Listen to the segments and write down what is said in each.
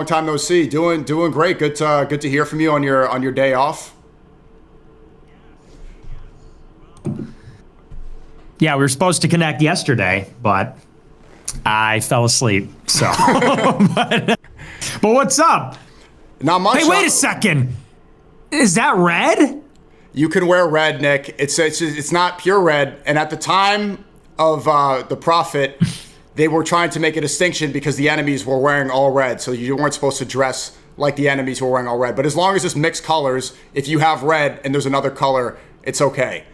Long time no see. Doing great. Good to hear from you on your day off. Yeah, we were supposed to connect yesterday, but I fell asleep. So, but what's up? Not much. Hey, wait a second. Is that red? You can wear red, Nick. It's not pure red. And at the time of the prophet, they were trying to make a distinction because the enemies were wearing all red. So you weren't supposed to dress like the enemies who were wearing all red. But as long as it's mixed colors, if you have red and there's another color, it's okay.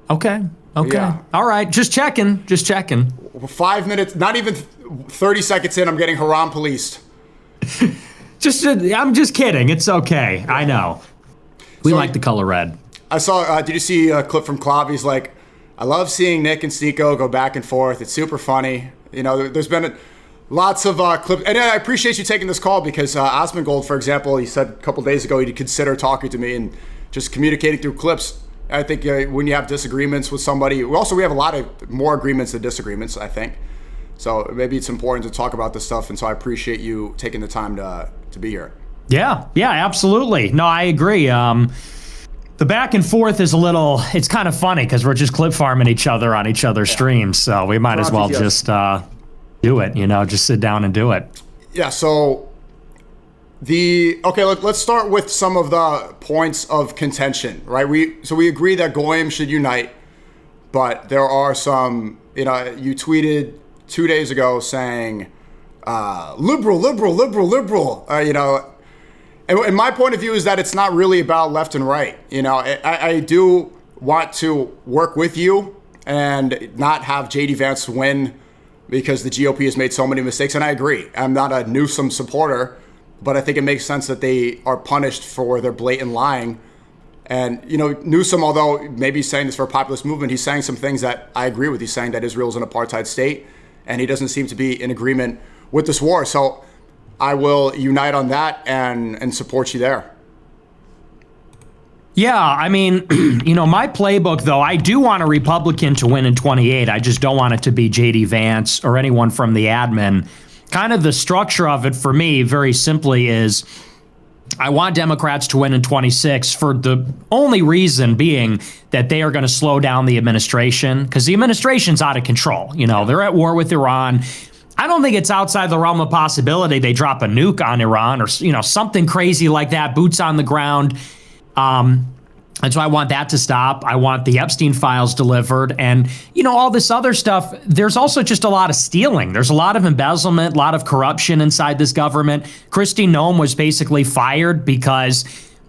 Okay. Yeah. All right. Just checking. 5 minutes, not even 30 seconds in, I'm getting haram policed. I'm just kidding. It's okay. I know. We like the color red. I saw, did you see a clip from Klav? He's like, I love seeing Nick and SNEAKO go back and forth. It's super funny. You know, there's been lots of clips. And I appreciate you taking this call because Osmongold, for example, he said a couple days ago he'd consider talking to me and just communicating through clips. I think when you have disagreements with somebody, we have a lot of more agreements than disagreements, I think. So maybe it's important to talk about this stuff. And so I appreciate you taking the time to be here. Yeah, absolutely. No, I agree. The back and forth is it's kind of funny because we're just clip farming each other on each other's streams. So we might as well just do it, just sit down and do it. Yeah, so let's start with some of the points of contention, right? We agree that Goyim should unite, but there are some, you tweeted 2 days ago saying, liberal, and my point of view is that it's not really about left and right. I do want to work with you and not have J.D. Vance win because the GOP has made so many mistakes. And I agree. I'm not a Newsom supporter, but I think it makes sense that they are punished for their blatant lying. And, Newsom, although maybe he's saying this for a populist movement, he's saying some things that I agree with. He's saying that Israel is an apartheid state, and he doesn't seem to be in agreement with this war. So I will unite on that and support you there. Yeah, I mean, my playbook, though, I do want a Republican to win in 28. I just don't want it to be J.D. Vance or anyone from the admin. Kind of the structure of it for me, very simply, is I want Democrats to win in 26 for the only reason being that they are going to slow down the administration because the administration's out of control. They're at war with Iran. I don't think it's outside the realm of possibility they drop a nuke on Iran or, something crazy like that, boots on the ground. And so I want that to stop. I want the Epstein files delivered and, all this other stuff. There's also just a lot of stealing. There's a lot of embezzlement, a lot of corruption inside this government. Kristi Noem was basically fired because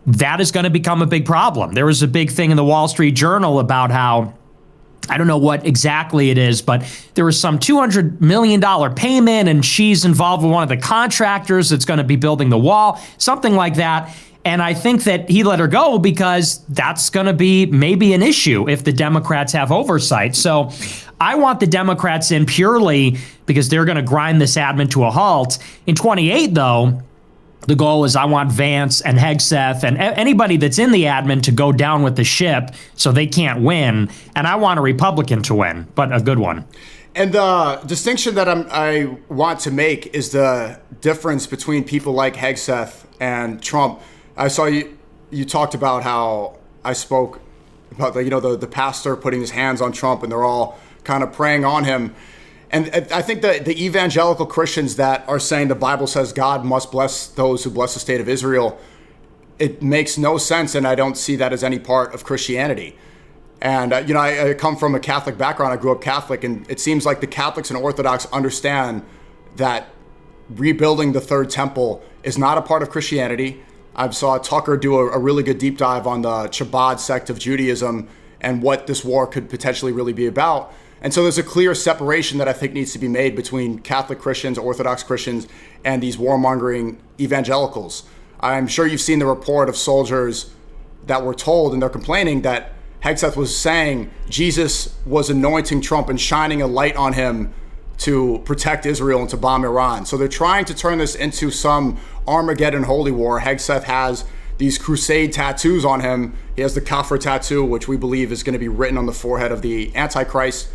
that is going to become a big problem. There was a big thing in the Wall Street Journal about how, I don't know what exactly it is, but there was some $200 million payment and she's involved with one of the contractors that's going to be building the wall, something like that. And I think that he let her go because that's going to be maybe an issue if the Democrats have oversight. So I want the Democrats in purely because they're going to grind this admin to a halt. In 28, though, the goal is I want Vance and Hegseth and anybody that's in the admin to go down with the ship so they can't win. And I want a Republican to win, but a good one. And the distinction that I want to make is the difference between people like Hegseth and Trump. I saw you talked about how I spoke about the pastor putting his hands on Trump and they're all kind of praying on him. And I think that the evangelical Christians that are saying the Bible says God must bless those who bless the state of Israel, it makes no sense, and I don't see that as any part of Christianity. And, I come from a Catholic background. I grew up Catholic, and it seems like the Catholics and Orthodox understand that rebuilding the third temple is not a part of Christianity. I saw Tucker do a really good deep dive on the Chabad sect of Judaism and what this war could potentially really be about. And so there's a clear separation that I think needs to be made between Catholic Christians, Orthodox Christians, and these warmongering evangelicals. I'm sure you've seen the report of soldiers that were told, and they're complaining that Hegseth was saying Jesus was anointing Trump and shining a light on him to protect Israel and to bomb Iran. So they're trying to turn this into some Armageddon holy war. Hegseth has these crusade tattoos on him. He has the Kafir tattoo, which we believe is going to be written on the forehead of the Antichrist.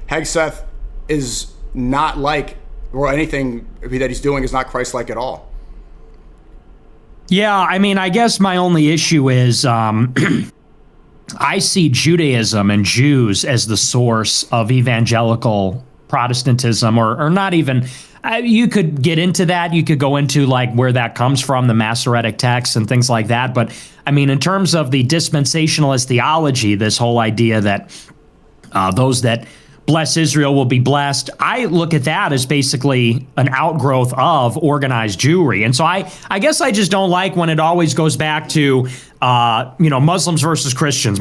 Hegseth is not like, or anything that he's doing is not Christ-like at all. Yeah, I mean, I guess my only issue is I see Judaism and Jews as the source of evangelical Protestantism, or not even. You could get into that. You could go into like where that comes from, the Masoretic texts and things like that. But I mean, in terms of the dispensationalist theology, this whole idea that those that bless Israel will be blessed, I look at that as basically an outgrowth of organized Jewry. And so I guess I just don't like when it always goes back to, Muslims versus Christians.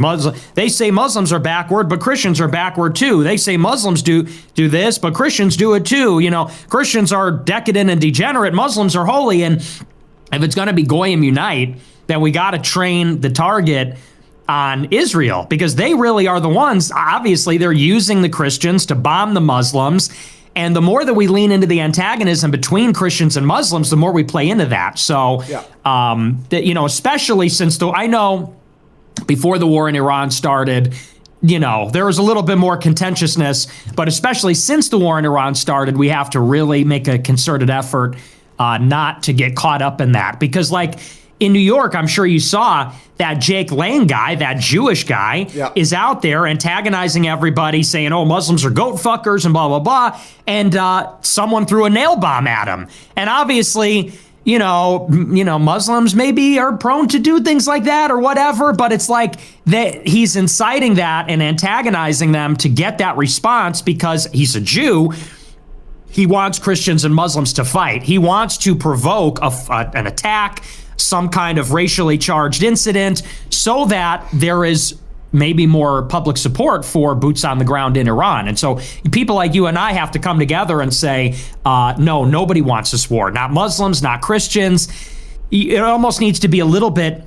They say Muslims are backward, but Christians are backward too. They say Muslims do this, but Christians do it too. Christians are decadent and degenerate. Muslims are holy. And if it's going to be Goyim unite, then we got to train the target on Israel, because they really are the ones. Obviously, they're using the Christians to bomb the Muslims. And the more that we lean into the antagonism between Christians and Muslims, the more we play into that. So, especially since I know before the war in Iran started, there was a little bit more contentiousness, but especially since the war in Iran started, we have to really make a concerted effort not to get caught up in that. Because like in New York, I'm sure you saw that Jake Lang guy, that Jewish guy, is out there antagonizing everybody, saying, oh, Muslims are goat fuckers and blah, blah, blah. And someone threw a nail bomb at him. And obviously, Muslims maybe are prone to do things like that or whatever, but it's like that he's inciting that and antagonizing them to get that response because he's a Jew. He wants Christians and Muslims to fight. He wants to provoke an attack, some kind of racially charged incident, so that there is maybe more public support for boots on the ground in Iran. And so people like you and I have to come together and say, no, nobody wants this war. Not Muslims, not Christians. It almost needs to be a little bit,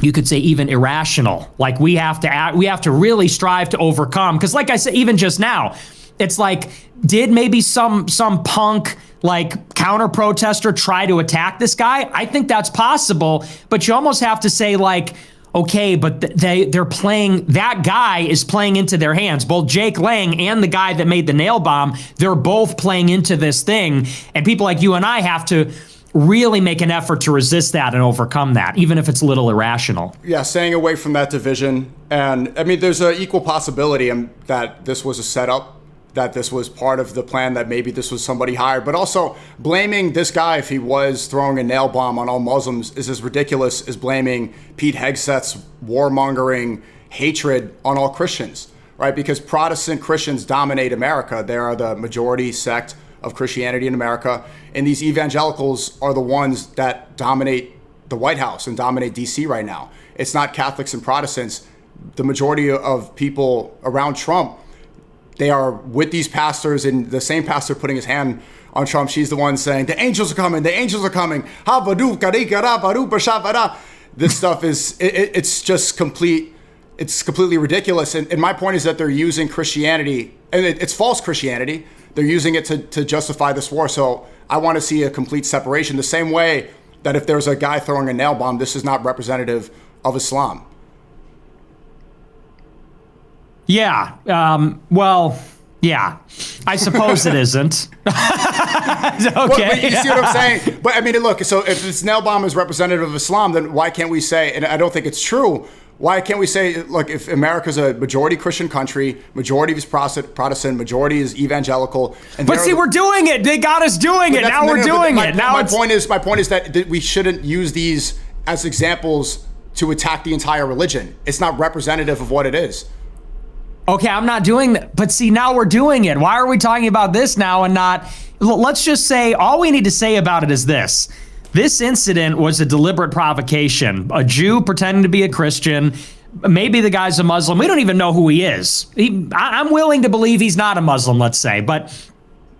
you could say, even irrational. Like we have to really strive to overcome. Because like I said, even just now, it's like, did maybe some punk like counter protester try to attack this guy? I think that's possible, but you almost have to say like, okay, but they're playing, that guy is playing into their hands. Both Jake Lang and the guy that made the nail bomb, they're both playing into this thing. And people like you and I have to really make an effort to resist that and overcome that, even if it's a little irrational. Yeah, staying away from that division. And I mean, there's an equal possibility that this was a setup, that this was part of the plan, that maybe this was somebody hired. But also blaming this guy, if he was throwing a nail bomb on all Muslims, is as ridiculous as blaming Pete Hegseth's warmongering hatred on all Christians, right? Because Protestant Christians dominate America. They are the majority sect of Christianity in America. And these evangelicals are the ones that dominate the White House and dominate DC right now. It's not Catholics and Protestants. The majority of people around Trump, they are with these pastors, and the same pastor putting his hand on Trump, she's the one saying, the angels are coming, the angels are coming. This stuff is, it's just it's completely ridiculous. And my point is that they're using Christianity, and it's false Christianity. They're using it to justify this war. So I want to see a complete separation, the same way that if there's a guy throwing a nail bomb, this is not representative of Islam. Yeah. Yeah. I suppose it isn't. Okay. But you see what I'm saying? But I mean, look, so if this nail bomb is representative of Islam, then why can't we say, and I don't think it's true, why can't we say, look, if America's a majority Christian country, majority is Protestant, majority is evangelical. But see, we're doing it. They got us doing it. Now we're doing it. My point is that we shouldn't use these as examples to attack the entire religion. It's not representative of what it is. Okay, I'm not doing that. But see, now we're doing it. Why are we talking about this now and not? Let's just say, all we need to say about it is this. This incident was a deliberate provocation. A Jew pretending to be a Christian. Maybe the guy's a Muslim. We don't even know who he is. I'm willing to believe he's not a Muslim, let's say. But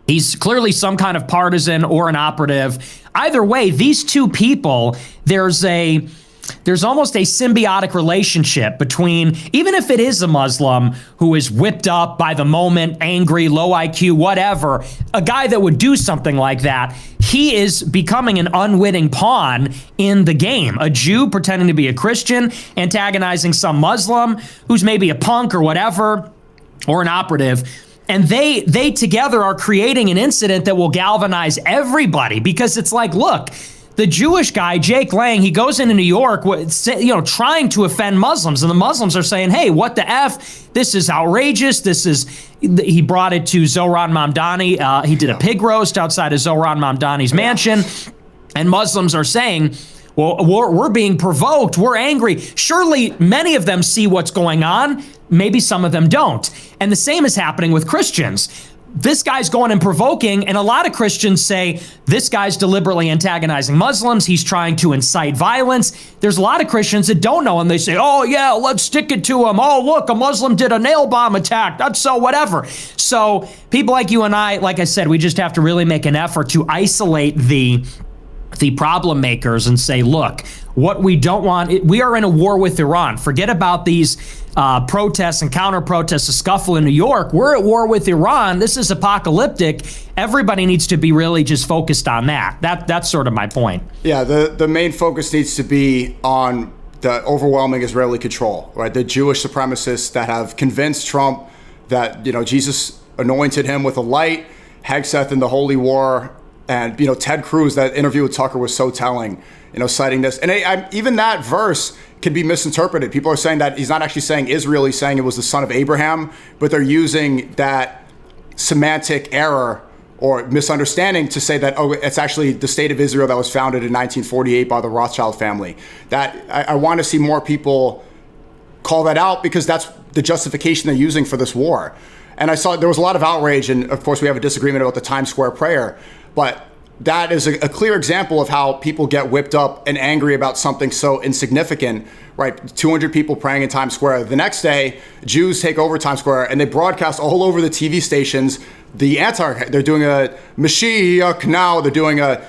he's clearly some kind of partisan or an operative. Either way, these two people, there's almost a symbiotic relationship between, even if it is a Muslim who is whipped up by the moment, angry, low IQ, whatever, a guy that would do something like that, he is becoming an unwitting pawn in the game. A Jew pretending to be a Christian, antagonizing some Muslim who's maybe a punk or whatever, or an operative. And they together are creating an incident that will galvanize everybody, because it's like, look, the Jewish guy, Jake Lang, he goes into New York, trying to offend Muslims. And the Muslims are saying, hey, what the F? This is outrageous. He brought it to Zohran Mamdani. He did a pig roast outside of Zohran Mamdani's mansion. And Muslims are saying, well, we're being provoked. We're angry. Surely many of them see what's going on. Maybe some of them don't. And the same is happening with Christians. This guy's going and provoking, and a lot of Christians say this guy's deliberately antagonizing Muslims. He's trying to incite violence. There's a lot of Christians that don't know, and they say, oh, yeah, let's stick it to him. Oh, look, a Muslim did a nail bomb attack. That's so whatever. So people like you and I, like I said, we just have to really make an effort to isolate the problem makers and say, look, what we don't want, we are in a war with Iran. Forget about these protests and counter-protests, a scuffle in New York. We're at war with Iran. This is apocalyptic. Everybody needs to be really just focused on that. That's sort of my point. Yeah, the main focus needs to be on the overwhelming Israeli control, right? The Jewish supremacists that have convinced Trump that, Jesus anointed him with a light, Hegseth in the Holy War, and, Ted Cruz, that interview with Tucker was so telling, citing this. And even that verse can be misinterpreted. People are saying that he's not actually saying Israel, he's saying it was the son of Abraham, but they're using that semantic error or misunderstanding to say that, it's actually the state of Israel that was founded in 1948 by the Rothschild family. That I want to see more people call that out, because that's the justification they're using for this war. And I saw there was a lot of outrage, and of course we have a disagreement about the Times Square prayer, but that is a clear example of how people get whipped up and angry about something so insignificant, right? 200 people praying in Times Square. The next day, Jews take over Times Square and they broadcast all over the TV stations they're doing a Mashiach now, they're doing a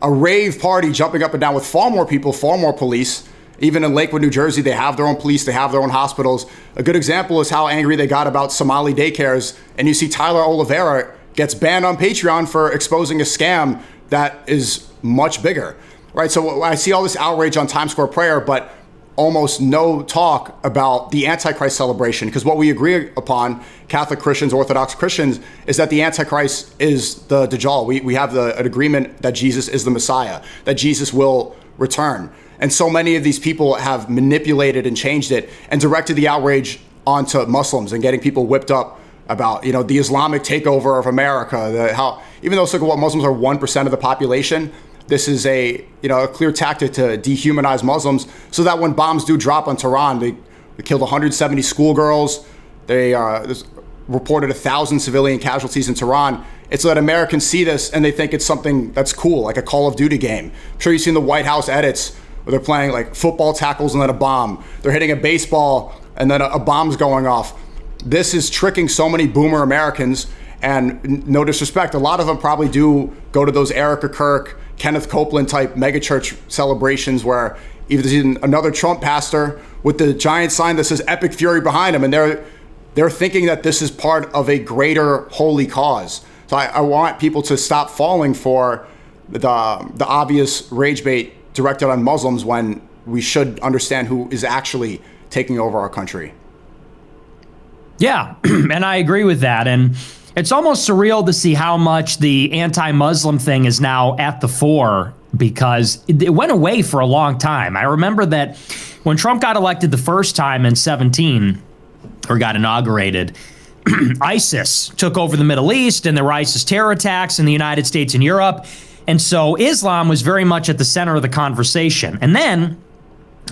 rave party, jumping up and down with far more people, far more police. Even in Lakewood, New Jersey, they have their own police, they have their own hospitals. A good example is how angry they got about Somali daycares. And you see Tyler Oliveira gets banned on Patreon for exposing a scam that is much bigger, right? So I see all this outrage on Times Square prayer, but almost no talk about the Antichrist celebration, because what we agree upon, Catholic Christians, Orthodox Christians, is that the Antichrist is the Dajjal. We have an agreement that Jesus is the Messiah, that Jesus will return. And so many of these people have manipulated and changed it and directed the outrage onto Muslims and getting people whipped up about, the Islamic takeover of America, how, even though Muslims are 1% of the population, this is a clear tactic to dehumanize Muslims so that when bombs do drop on Tehran, they killed 170 schoolgirls. They reported 1,000 civilian casualties in Tehran. It's so that Americans see this and they think it's something that's cool, like a Call of Duty game. I'm sure you've seen the White House edits where they're playing like football tackles and then a bomb. They're hitting a baseball and then a bomb's going off. This is tricking so many boomer Americans, and no disrespect, a lot of them probably do go to those Erica Kirk, Kenneth Copeland type megachurch celebrations where even another Trump pastor with the giant sign that says Epic Fury behind him, and they're thinking that this is part of a greater holy cause. So I want people to stop falling for the obvious rage bait directed on Muslims when we should understand who is actually taking over our country. Yeah, and I agree with that. And it's almost surreal to see how much the anti-Muslim thing is now at the fore, because it went away for a long time. I remember that when Trump got elected the first time in 2017, or got inaugurated, ISIS took over the Middle East, and there were ISIS terror attacks in the United States and Europe. And so Islam was very much at the center of the conversation. And then,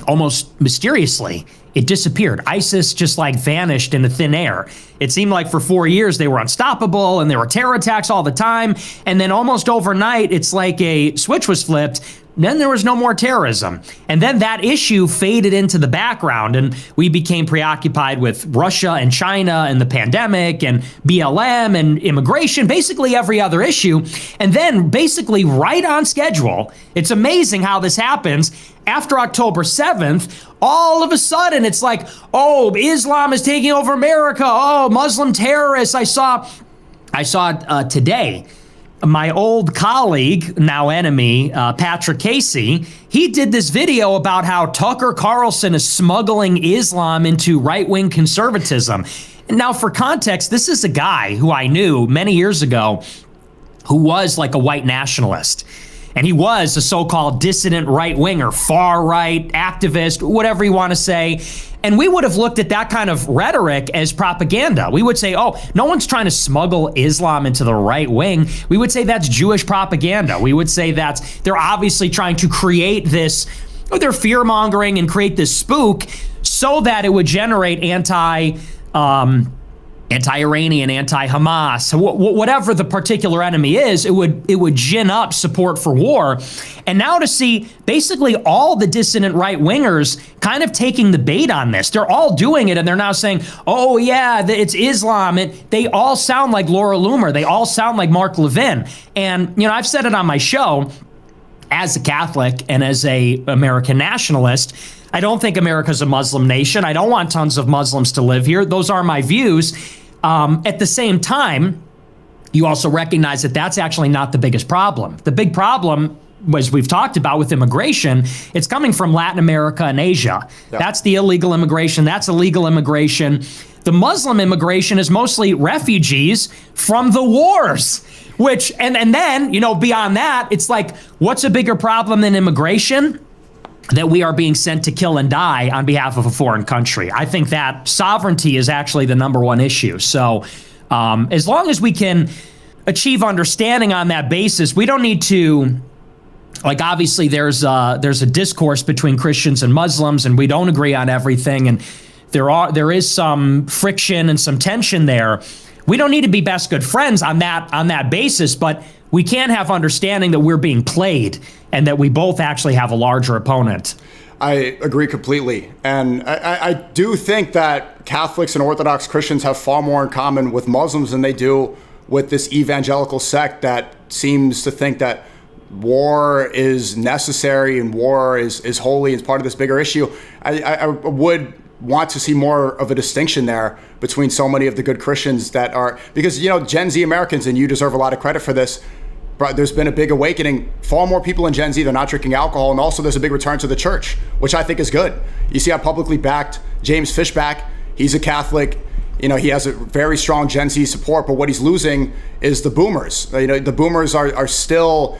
almost mysteriously, it disappeared. ISIS just vanished into thin air. It seemed like for 4 years they were unstoppable and there were terror attacks all the time. And then almost overnight, it's like a switch was flipped. Then there was no more terrorism. And then that issue faded into the background, and we became preoccupied with Russia and China and the pandemic and BLM and immigration, basically every other issue. And then basically right on schedule, it's amazing how this happens. After October 7th, all of a sudden it's like, oh, Islam is taking over America. Oh, Muslim terrorists. I saw today, my old colleague, now enemy, Patrick Casey, he did this video about how Tucker Carlson is smuggling Islam into right-wing conservatism. And now, for context, this is a guy who I knew many years ago who was like a white nationalist. and he was a so-called dissident right-winger, far-right activist, whatever you want to say. And we would have looked at that kind of rhetoric as propaganda. We would say, oh, no one's trying to smuggle Islam into the right wing. We would say that's Jewish propaganda. We would say they're obviously trying to create this, they're fear-mongering and create this spook so that it would generate anti-Iranian, anti-Hamas, whatever the particular enemy is, it would gin up support for war. And now to see basically all the dissident right-wingers kind of taking the bait on this. They're all doing it, and they're now saying, oh yeah, it's Islam. And they all sound like Laura Loomer. They all sound like Mark Levin. And, I've said it on my show, as a Catholic and as a American nationalist, I don't think America's a Muslim nation. I don't want tons of Muslims to live here. Those are my views. At the same time, you also recognize that that's actually not the biggest problem. The big problem, as we've talked about with immigration, it's coming from Latin America and Asia. Yep. That's the illegal immigration. That's illegal immigration. The Muslim immigration is mostly refugees from the wars. Which, and then, beyond that, it's like, what's a bigger problem than immigration? That we are being sent to kill and die on behalf of a foreign country. I think that sovereignty is actually the number one issue. So as long as we can achieve understanding on that basis, we don't need to, obviously there's a discourse between Christians and Muslims, and we don't agree on everything, and there is some friction and some tension there. We don't need to be best good friends on that basis, but we can have understanding that we're being played and that we both actually have a larger opponent. I agree completely. And I do think that Catholics and Orthodox Christians have far more in common with Muslims than they do with this evangelical sect that seems to think that war is necessary and war is holy and is part of this bigger issue. I would want to see more of a distinction there between so many of the good Christians that are, because, Gen Z Americans, and you deserve a lot of credit for this, but there's been a big awakening. Far more people in Gen Z, they're not drinking alcohol, and also there's a big return to the church, which I think is good. You see, I publicly backed James Fishback. He's a Catholic. He has a very strong Gen Z support, but what he's losing is the boomers. The boomers are still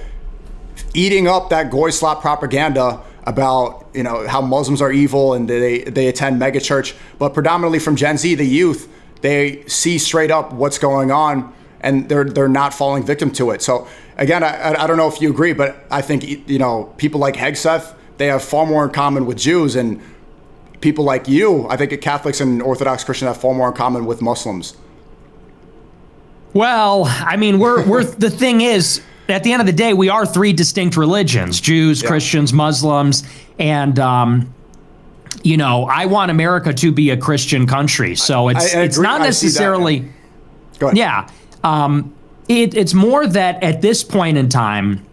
eating up that goy slop propaganda about how Muslims are evil and they attend megachurch, but predominantly from Gen Z, the youth, they see straight up what's going on and they're not falling victim to it. So again, I don't know if you agree, but I think people like Hegseth, they have far more in common with Jews, and people like you, I think Catholics and Orthodox Christians have far more in common with Muslims. Well, we're the thing is, at the end of the day, we are three distinct religions: Jews, Christians, Muslims, and I want America to be a Christian country. So it's not necessarily. Go ahead. Yeah, it's more that at this point in time,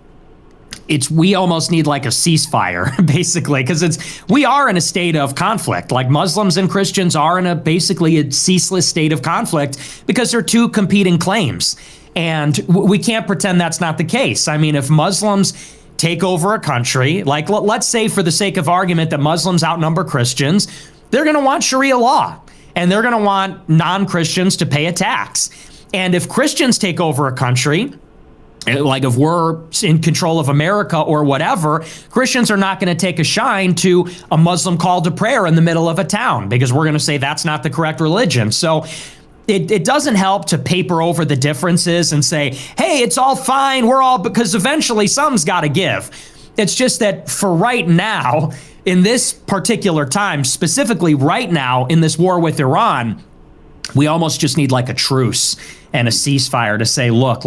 we almost need like a ceasefire, basically, because we are in a state of conflict. Like Muslims and Christians are in basically a ceaseless state of conflict because they're two competing claims. And we can't pretend that's not the case. If Muslims take over a country, like let's say for the sake of argument that Muslims outnumber Christians, they're going to want Sharia law, and they're going to want non-Christians to pay a tax. And if Christians take over a country, like if we're in control of America or whatever, Christians are not going to take a shine to a Muslim call to prayer in the middle of a town because we're going to say that's not the correct religion. So it doesn't help to paper over the differences and say, hey, it's all fine, because eventually some's got to give. It's just that for right now, in this particular time, specifically right now in this war with Iran, we almost just need like a truce and a ceasefire to say, look,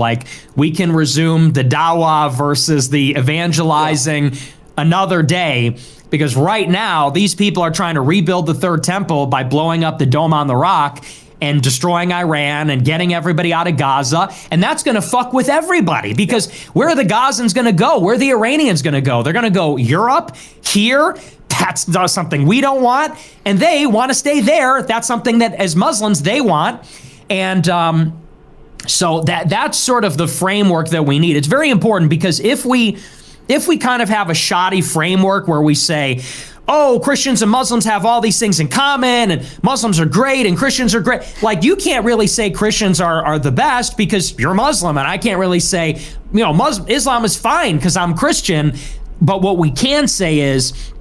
we can resume the dawah versus the evangelizing another day. Because right now, these people are trying to rebuild the third temple by blowing up the Dome on the Rock and destroying Iran and getting everybody out of Gaza. And that's going to fuck with everybody, because where are the Gazans going to go? Where are the Iranians going to go? They're going to go Europe, here. That's something we don't want. And they want to stay there. That's something that as Muslims, they want. And so that's sort of the framework that we need. It's very important, because if we kind of have a shoddy framework where we say, oh, Christians and Muslims have all these things in common, and Muslims are great and Christians are great. Like, you can't really say Christians are the best because you're Muslim, and I can't really say, Islam is fine because I'm Christian. But what we can say is,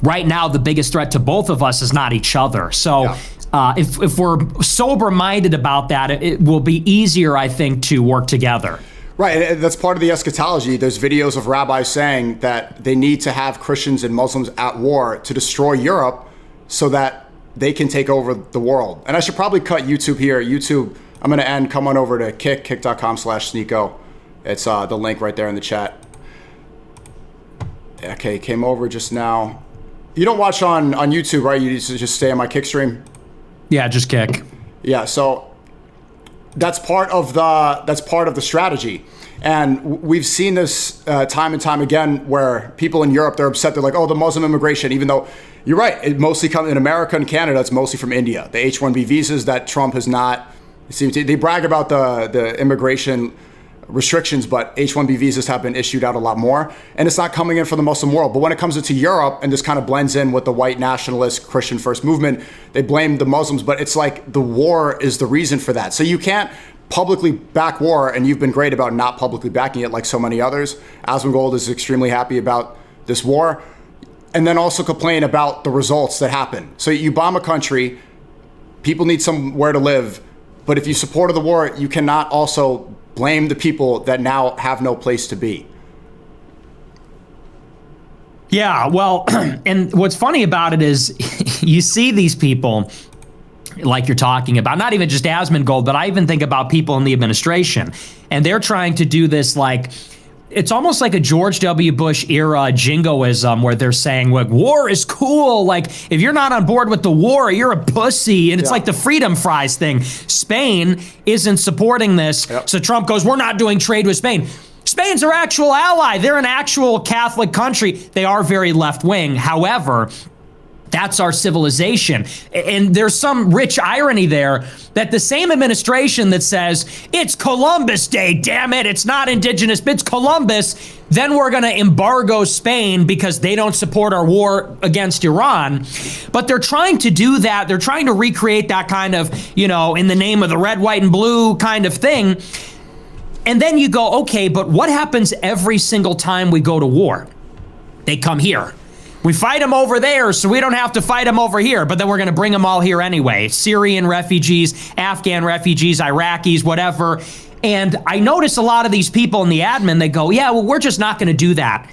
right now, the biggest threat to both of us is not each other. So if we're sober-minded about that, it will be easier, I think, to work together. Right, and that's part of the eschatology. There's videos of rabbis saying that they need to have Christians and Muslims at war to destroy Europe so that they can take over the world. And I should probably cut YouTube here. YouTube, I'm going to end. Come on over to kick.com/SNEAKO. It's the link right there in the chat. Okay, came over just now. You don't watch on YouTube, right? You just stay on my Kick stream? Yeah, just Kick. Yeah, so that's part of the strategy. And we've seen this time and time again where people in Europe, they're upset. They're like, oh, the Muslim immigration, even though you're right, it mostly comes in America and Canada, it's mostly from India. The H-1B visas that Trump has not, they brag about the immigration restrictions, but H-1B visas have been issued out a lot more, and it's not coming in from the Muslim world. But when it comes into Europe, and this kind of blends in with the white nationalist Christian first movement, they blame the Muslims, but it's like the war is the reason for that. So you can't publicly back war, and you've been great about not publicly backing it like so many others. Asmongold is extremely happy about this war, and then also complain about the results that happen. So you bomb a country, people need somewhere to live, but if you supported the war, you cannot also blame the people that now have no place to be. Yeah, well, and what's funny about it is you see these people like you're talking about, not even just Asmongold, but I even think about people in the administration, and they're trying to do this like, it's almost like a George W. Bush era jingoism where they're saying, like, war is cool. Like, if you're not on board with the war, you're a pussy. And it's like the freedom fries thing. Spain isn't supporting this. Yep. So Trump goes, we're not doing trade with Spain. Spain's our actual ally. They're an actual Catholic country. They are very left-wing. However, that's our civilization. And there's some rich irony there that the same administration that says, it's Columbus Day, damn it, it's not indigenous, but it's Columbus, then we're going to embargo Spain because they don't support our war against Iran. But they're trying to do that. They're trying to recreate that kind of, in the name of the red, white, and blue kind of thing. And then you go, okay, but what happens every single time we go to war? They come here. We fight them over there, so we don't have to fight them over here, but then we're going to bring them all here anyway. Syrian refugees, Afghan refugees, Iraqis, whatever. And I notice a lot of these people in the admin, they go, yeah, well, we're just not going to do that.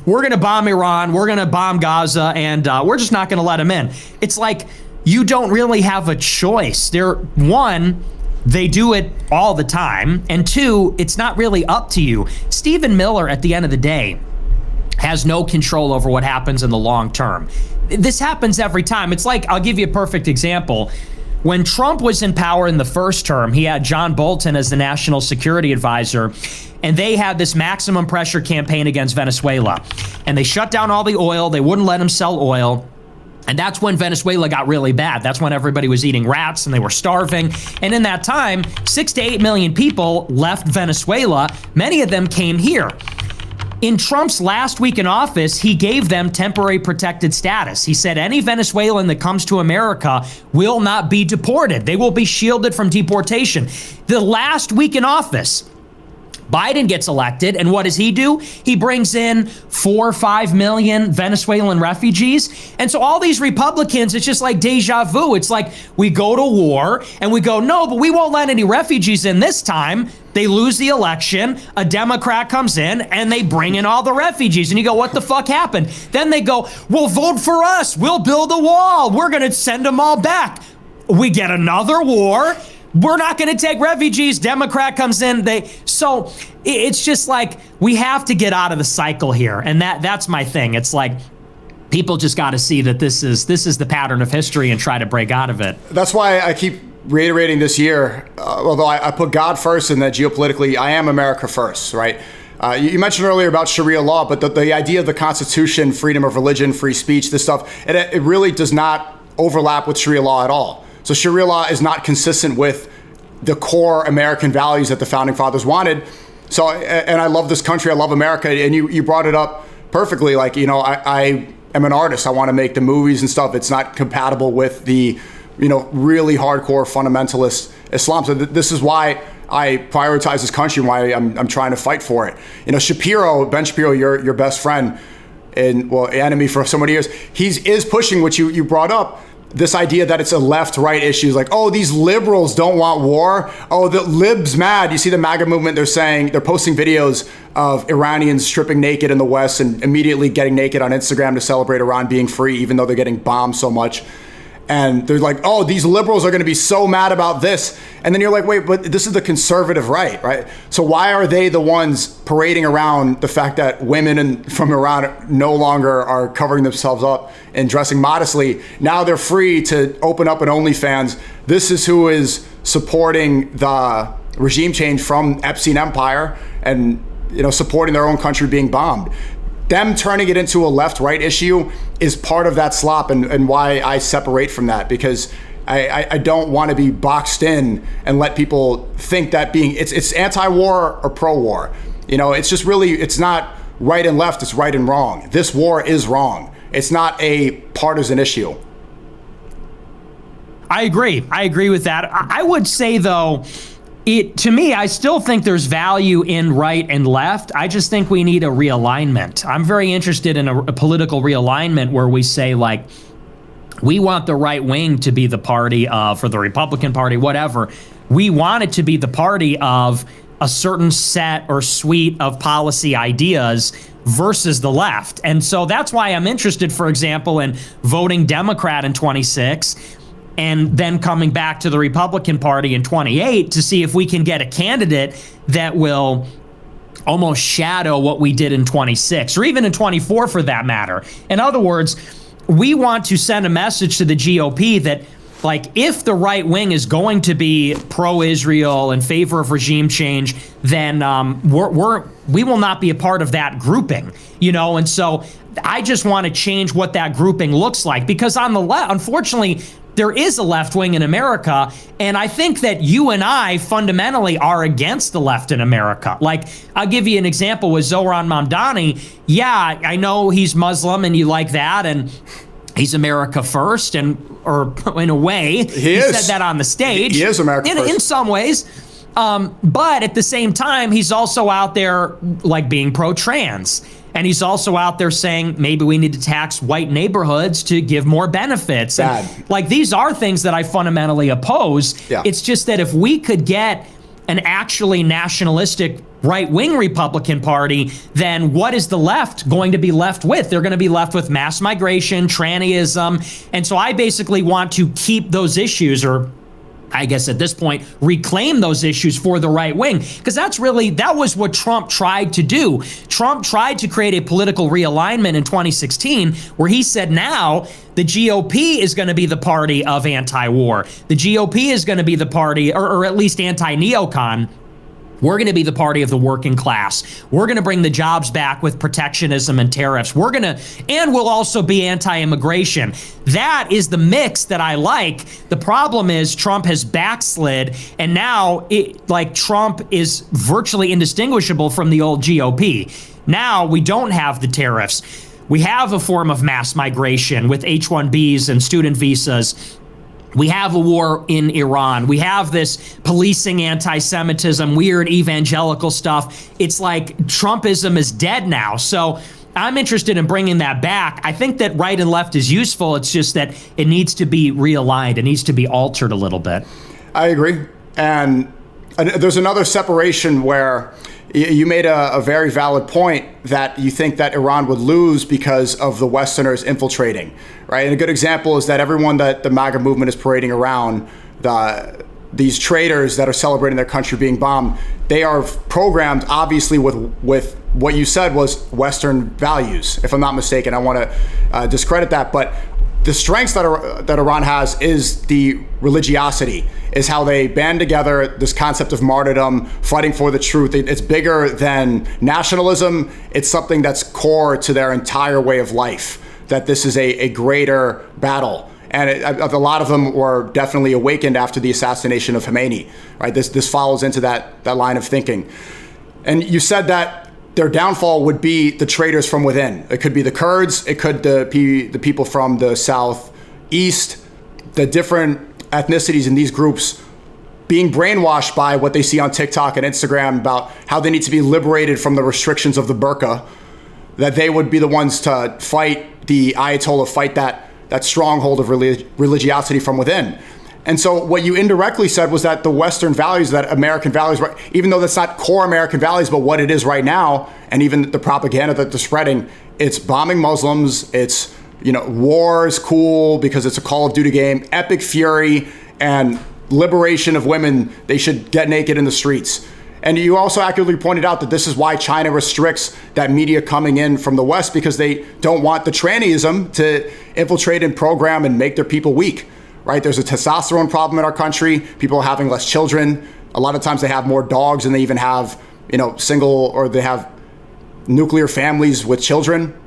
We're going to bomb Iran, we're going to bomb Gaza, and we're just not going to let them in. It's like, you don't really have a choice. One, they do it all the time, and two, it's not really up to you. Stephen Miller, at the end of the day, has no control over what happens in the long term. This happens every time. It's like, I'll give you a perfect example. When Trump was in power in the first term, he had John Bolton as the national security advisor, and they had this maximum pressure campaign against Venezuela. And they shut down all the oil. They wouldn't let him sell oil. And that's when Venezuela got really bad. That's when everybody was eating rats and they were starving. And in that time, 6 to 8 million people left Venezuela. Many of them came here. In Trump's last week in office, he gave them temporary protected status. He said any Venezuelan that comes to America will not be deported. They will be shielded from deportation. The last week in office, Biden gets elected, and what does he do? He brings in 4 or 5 million Venezuelan refugees. And so all these Republicans, it's just like deja vu. It's like we go to war and we go, no, but we won't let any refugees in this time. They lose the election, a Democrat comes in, and they bring in all the refugees. And you go, what the fuck happened? Then they go, well, vote for us. We'll build a wall. We're going to send them all back. We get another war. We're not going to take refugees. Democrat comes in. So it's just like we have to get out of the cycle here. And that's my thing. It's like people just got to see that this is the pattern of history and try to break out of it. That's why I keep reiterating this year, although I put God first and that geopolitically I am America first, right? You mentioned earlier about Sharia law, but the idea of the Constitution, freedom of religion, free speech, this stuff, it really does not overlap with Sharia law at all. So Sharia law is not consistent with the core American values that the Founding Fathers wanted. So, and I love this country, I love America, and you brought it up perfectly. Like, I am an artist. I want to make the movies and stuff. It's not compatible with the, really hardcore fundamentalist Islam. So this is why I prioritize this country and why I'm trying to fight for it. Ben Shapiro, your best friend and enemy for so many years, is pushing what you brought up. This idea that it's a left-right issue, like, oh, these liberals don't want war. Oh, the libs mad. You see the MAGA movement, they're posting videos of Iranians stripping naked in the West and immediately getting naked on Instagram to celebrate Iran being free, even though they're getting bombed so much. And they're like, oh, these liberals are going to be so mad about this. And then you're like, wait, but this is the conservative right? So why are they the ones parading around the fact that women from Iran no longer are covering themselves up and dressing modestly? Now they're free to open up an OnlyFans. This is who is supporting the regime change from Epstein empire and supporting their own country being bombed. Them turning it into a left-right issue is part of that slop and why I separate from that, because I don't want to be boxed in and let people think that it's anti-war or pro-war. It's just really, it's not right and left, it's right and wrong. This war is wrong. It's not a partisan issue. I agree with that. I would say, though, to me, I still think there's value in right and left. I just think we need a realignment. I'm very interested in a political realignment where we say, like, we want the right wing to be the party of, or the Republican Party, whatever. We want it to be the party of a certain set or suite of policy ideas versus the left. And so that's why I'm interested, for example, in voting Democrat in 26 and then coming back to the Republican Party in 28 to see if we can get a candidate that will almost shadow what we did in 26, or even in 24 for that matter. In other words, we want to send a message to the GOP that, like, if the right wing is going to be pro-Israel, in favor of regime change, then we will not be a part of that grouping, and so I just want to change what that grouping looks like, because on the left, unfortunately, there is a left wing in America, and I think that you and I fundamentally are against the left in America. Like, I'll give you an example with Zohran Mamdani. Yeah, I know he's Muslim and you like that, and he's America first, or in a way, he said that on the stage. He is America first. In some ways. But at the same time, he's also out there, like, being pro-trans. And he's also out there saying maybe we need to tax white neighborhoods to give more benefits. And, like, these are things that I fundamentally oppose. Yeah. It's just that if we could get an actually nationalistic right-wing Republican Party, then what is the left going to be left with? They're going to be left with mass migration, trannyism. And so I basically want to keep those issues, or I guess at this point, reclaim those issues for the right wing, because that was what Trump tried to do. Trump tried to create a political realignment in 2016 where he said now the GOP is going to be the party of anti-war. The GOP is going to be the party, or at least anti-neocon. We're going to be the party of the working class. We're going to bring the jobs back with protectionism and tariffs. And we'll also be anti-immigration. That is the mix that I like. The problem is Trump has backslid, and now Trump is virtually indistinguishable from the old GOP. Now we don't have the tariffs. We have a form of mass migration with H-1Bs and student visas. We have a war in Iran. We have this policing anti-Semitism, weird evangelical stuff. It's like Trumpism is dead now. So I'm interested in bringing that back. I think that right and left is useful. It's just that it needs to be realigned. It needs to be altered a little bit. I agree. And there's another separation where you made a very valid point that you think that Iran would lose because of the Westerners infiltrating, right? And a good example is that everyone that the MAGA movement is parading around, these traitors that are celebrating their country being bombed, they are programmed obviously with what you said was Western values, if I'm not mistaken. I want to discredit that, but the strengths that Iran has is the religiosity, is how they band together, this concept of martyrdom, fighting for the truth. It's bigger than nationalism. It's something that's core to their entire way of life, that this is a greater battle. And a lot of them were definitely awakened after the assassination of Khomeini, right? This follows into that line of thinking. And you said that their downfall would be the traitors from within. It could be the Kurds, it could be the people from the southeast, the different ethnicities in these groups being brainwashed by what they see on TikTok and Instagram about how they need to be liberated from the restrictions of the burqa, that they would be the ones to fight the Ayatollah, fight that stronghold of religiosity from within. And so what you indirectly said was that the Western values, that American values, even though that's not core American values, but what it is right now, and even the propaganda that they're spreading, it's bombing Muslims, it's, war is cool because it's a Call of Duty game, epic fury, and liberation of women, they should get naked in the streets. And you also accurately pointed out that this is why China restricts that media coming in from the West, because they don't want the trannyism to infiltrate and program and make their people weak, right? There's a testosterone problem in our country. People are having less children. A lot of times they have more dogs than they even have, single, or they have nuclear families with children.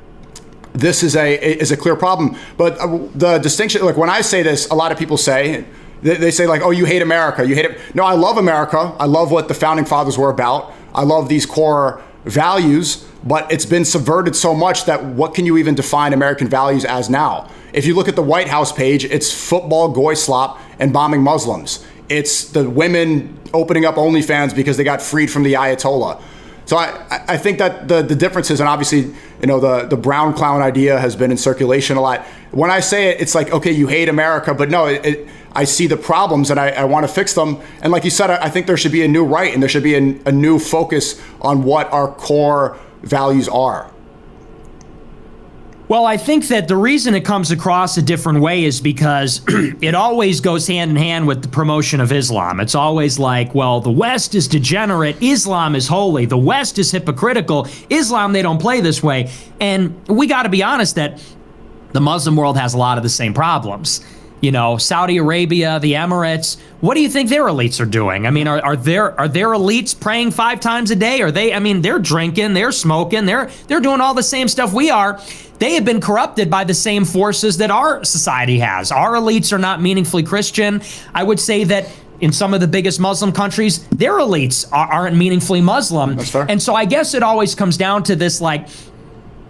This is a clear problem. But the distinction, like when I say this, a lot of people say, they say like, oh, you hate America, you hate it. No, I love America. I love what the founding fathers were about. I love these core values, but it's been subverted so much that what can you even define American values as now? If you look at the White House page, it's football, goy slop, and bombing Muslims. It's the women opening up OnlyFans because they got freed from the Ayatollah. So I think that the differences, and obviously, the brown clown idea has been in circulation a lot. When I say it, it's like, okay, you hate America, but no, I see the problems and I want to fix them. And like you said, I think there should be a new right, and there should be a new focus on what our core values are. Well, I think that the reason it comes across a different way is because it always goes hand in hand with the promotion of Islam. It's always like, well, the West is degenerate, Islam is holy, the West is hypocritical, Islam, they don't play this way. And we got to be honest that the Muslim world has a lot of the same problems. Saudi Arabia, the Emirates, what do you think their elites are doing? I mean, are their elites praying 5 times a day? They're drinking, they're smoking, they're doing all the same stuff we are. They have been corrupted by the same forces that our society has. Our elites are not meaningfully Christian. I would say that in some of the biggest Muslim countries, their elites aren't meaningfully Muslim. That's fair. And so I guess it always comes down to this,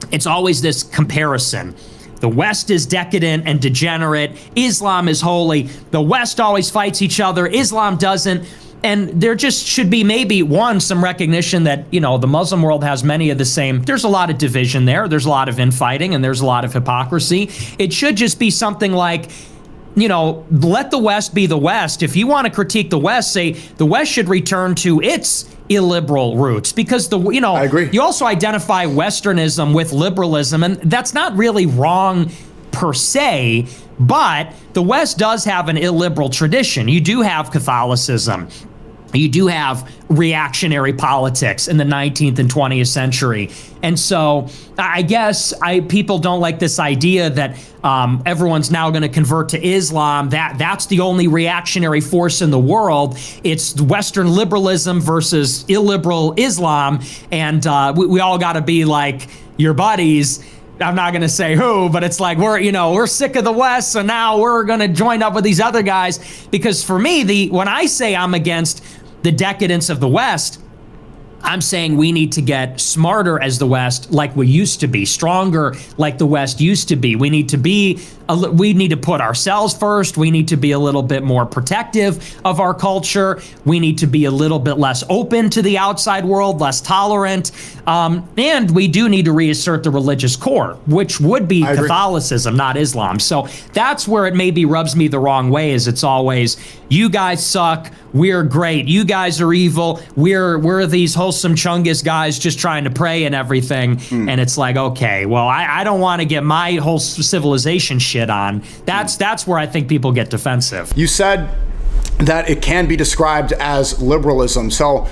it's always this comparison. The West is decadent and degenerate. Islam is holy. The West always fights each other. Islam doesn't. And there just should be maybe, some recognition that, the Muslim world has many of the same. There's a lot of division there. There's a lot of infighting and there's a lot of hypocrisy. It should just be something like, let the West be the West. If you want to critique the West, say the West should return to its illiberal roots, because I agree. You also identify Westernism with liberalism, and that's not really wrong per se, but the West does have an illiberal tradition. You do have Catholicism. You do have reactionary politics in the 19th and 20th century. And so I guess people don't like this idea that everyone's now going to convert to Islam. That's the only reactionary force in the world. It's Western liberalism versus illiberal Islam. And we all got to be like your buddies. I'm not going to say who, but it's like we're sick of the West, so now we're going to join up with these other guys. Because for me, when I say I'm against the decadence of the West, I'm saying we need to get smarter as the West, like we used to be, stronger like the West used to be. We need to put ourselves first. We need to be a little bit more protective of our culture. We need to be a little bit less open to the outside world, less tolerant. And we do need to reassert the religious core, which would be Catholicism, not Islam. So that's where it maybe rubs me the wrong way, is it's always, you guys suck, we're great, you guys are evil, we're these wholesome Chungus guys just trying to pray and everything. And it's like, okay, well, I don't want to get my whole civilization shit on. That's where I think people get defensive. You said that it can be described as liberalism. So,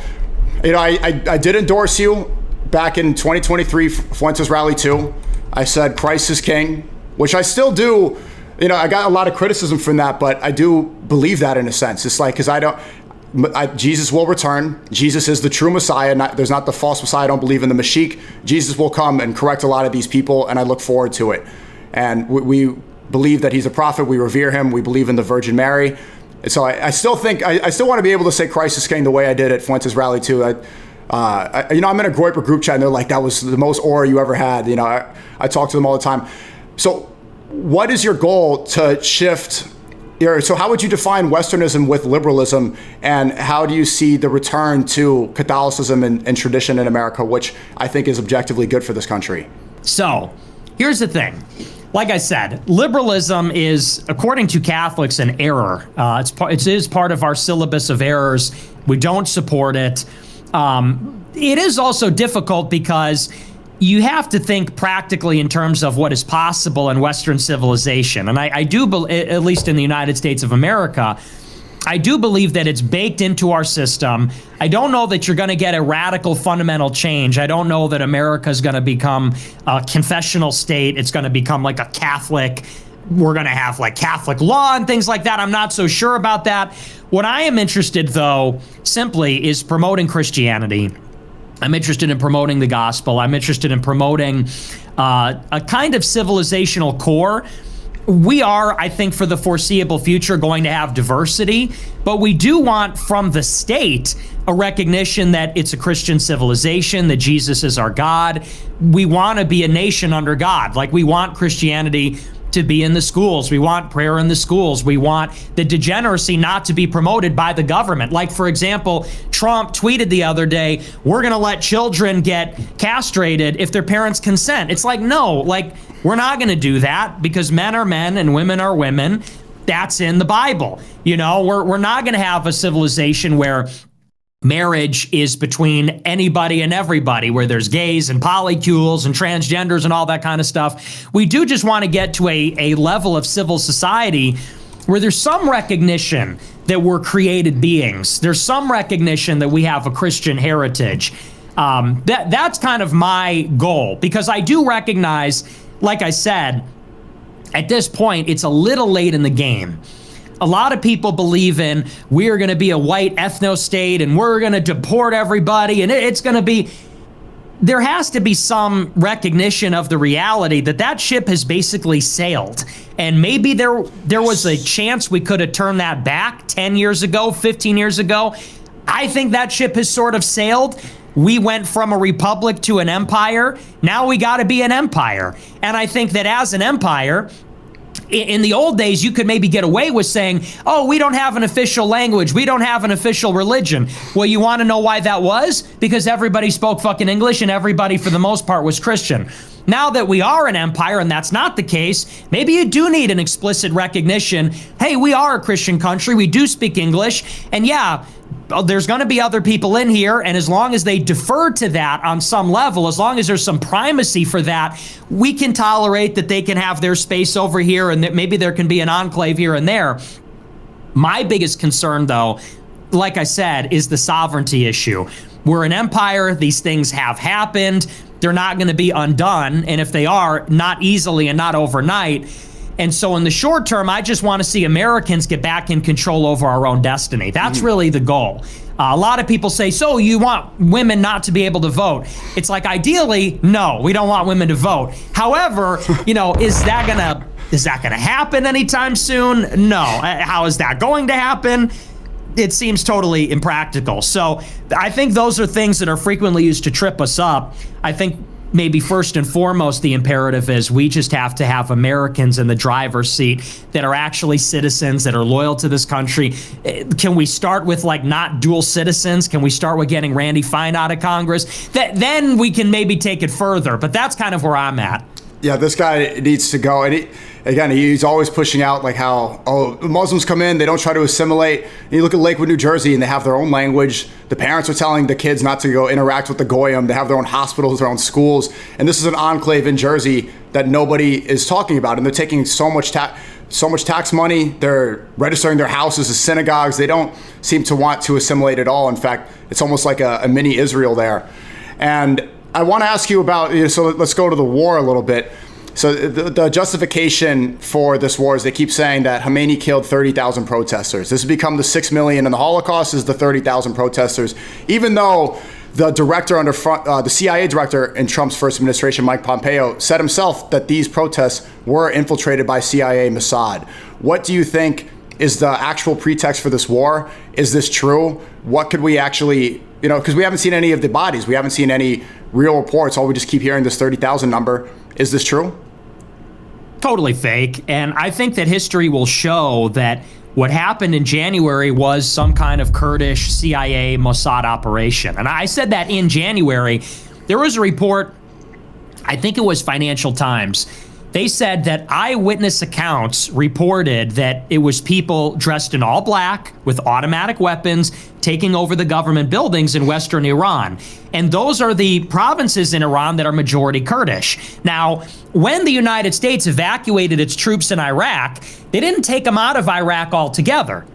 I did endorse you back in 2023, Fuentes Rally 2. I said Christ is king, which I still do. I got a lot of criticism from that, but I do believe that in a sense. It's like, because Jesus will return. Jesus is the true Messiah. There's not the false Messiah. I don't believe in the Mashiach. Jesus will come and correct a lot of these people, and I look forward to it. And we believe that he's a prophet. We revere him. We believe in the Virgin Mary. And so I still think, I still want to be able to say Christ is king the way I did at Fuentes Rally 2. I'm in a Groyper group chat, and they're like, that was the most aura you ever had. I talk to them all the time. So what is your goal to shift? So how would you define Westernism with liberalism, and how do you see the return to Catholicism and tradition in America, which I think is objectively good for this country? So here's the thing. Like I said, liberalism is, according to Catholics, an error. It is part of our syllabus of errors. We don't support it. It is also difficult because you have to think practically in terms of what is possible in Western civilization. And I do, at least in the United States of America, I do believe that it's baked into our system. I don't know that you're going to get a radical fundamental change. I don't know that America is going to become a confessional state. It's going to become like a Catholic. We're going to have like Catholic law and things like that. I'm not so sure about that. What I am interested, though, simply is promoting Christianity. I'm interested in promoting the gospel. I'm interested in promoting a kind of civilizational core. We are, I think, for the foreseeable future going to have diversity, but we do want from the state a recognition that it's a Christian civilization, that Jesus is our God. We want to be a nation under God. Like, we want Christianity to be in the schools. We want prayer in the schools. We want the degeneracy not to be promoted by the government. Like, for example, Trump tweeted the other day, we're going to let children get castrated if their parents consent. It's like, no, like, we're not going to do that because men are men and women are women. That's in the Bible. We're not going to have a civilization where marriage is between anybody and everybody, where there's gays and polycules and transgenders and all that kind of stuff. We do just want to get to a level of civil society where there's some recognition that we're created beings. There's some recognition that we have a Christian heritage. That's kind of my goal, because I do recognize, like I said, at this point, it's a little late in the game. A lot of people believe in, we're going to be a white ethno-state and we're going to deport everybody, and it's going to be... There has to be some recognition of the reality that ship has basically sailed. And maybe there was a chance we could have turned that back 10 years ago, 15 years ago. I think that ship has sort of sailed. We went from a republic to an empire. Now we got to be an empire. And I think that as an empire, in the old days, you could maybe get away with saying, oh, we don't have an official language. We don't have an official religion. Well, you want to know why that was? Because everybody spoke fucking English and everybody, for the most part, was Christian. Now that we are an empire and that's not the case, maybe you do need an explicit recognition. Hey, we are a Christian country. We do speak English. And yeah, there's going to be other people in here, and as long as they defer to that on some level, as long as there's some primacy for that, we can tolerate that they can have their space over here, and that maybe there can be an enclave here and there. My biggest concern, though, like I said, is the sovereignty issue. We're an empire. These things have happened. They're not going to be undone, and if they are, not easily and not overnight. And so in the short term, I just want to see Americans get back in control over our own destiny. That's really the goal. A lot of people say, so you want women not to be able to vote? It's like, ideally, no, we don't want women to vote. However, is that gonna happen anytime soon? No. How is that going to happen? It seems totally impractical. So I think those are things that are frequently used to trip us up. I think maybe first and foremost, the imperative is we just have to have Americans in the driver's seat that are actually citizens, that are loyal to this country. Can we start with not dual citizens? Can we start with getting Randy Fine out of Congress? Then we can maybe take it further. But that's kind of where I'm at. Yeah, this guy needs to go. And he's always pushing out how, Muslims come in, they don't try to assimilate. And you look at Lakewood, New Jersey, and they have their own language. The parents are telling the kids not to go interact with the Goyim. They have their own hospitals, their own schools. And this is an enclave in Jersey that nobody is talking about. And they're taking so much tax money. They're registering their houses as synagogues. They don't seem to want to assimilate at all. In fact, it's almost like a mini Israel there. And I want to ask you about, so let's go to the war a little bit. So the justification for this war is they keep saying that Khomeini killed 30,000 protesters. This has become the 6 million in the Holocaust is the 30,000 protesters, even though the director the CIA director in Trump's first administration, Mike Pompeo, said himself that these protests were infiltrated by CIA Mossad. What do you think is the actual pretext for this war? Is this true? What could we actually You know, because we haven't seen any of the bodies. We haven't seen any real reports. All we just keep hearing this 30,000 number. Is this true? Totally fake. And I think that history will show that what happened in January was some kind of Kurdish CIA Mossad operation. And I said that in January. There was a report, I think it was Financial Times. They said that eyewitness accounts reported that it was people dressed in all black with automatic weapons taking over the government buildings in western Iran. And those are the provinces in Iran that are majority Kurdish. Now, when the United States evacuated its troops in Iraq, they didn't take them out of Iraq altogether.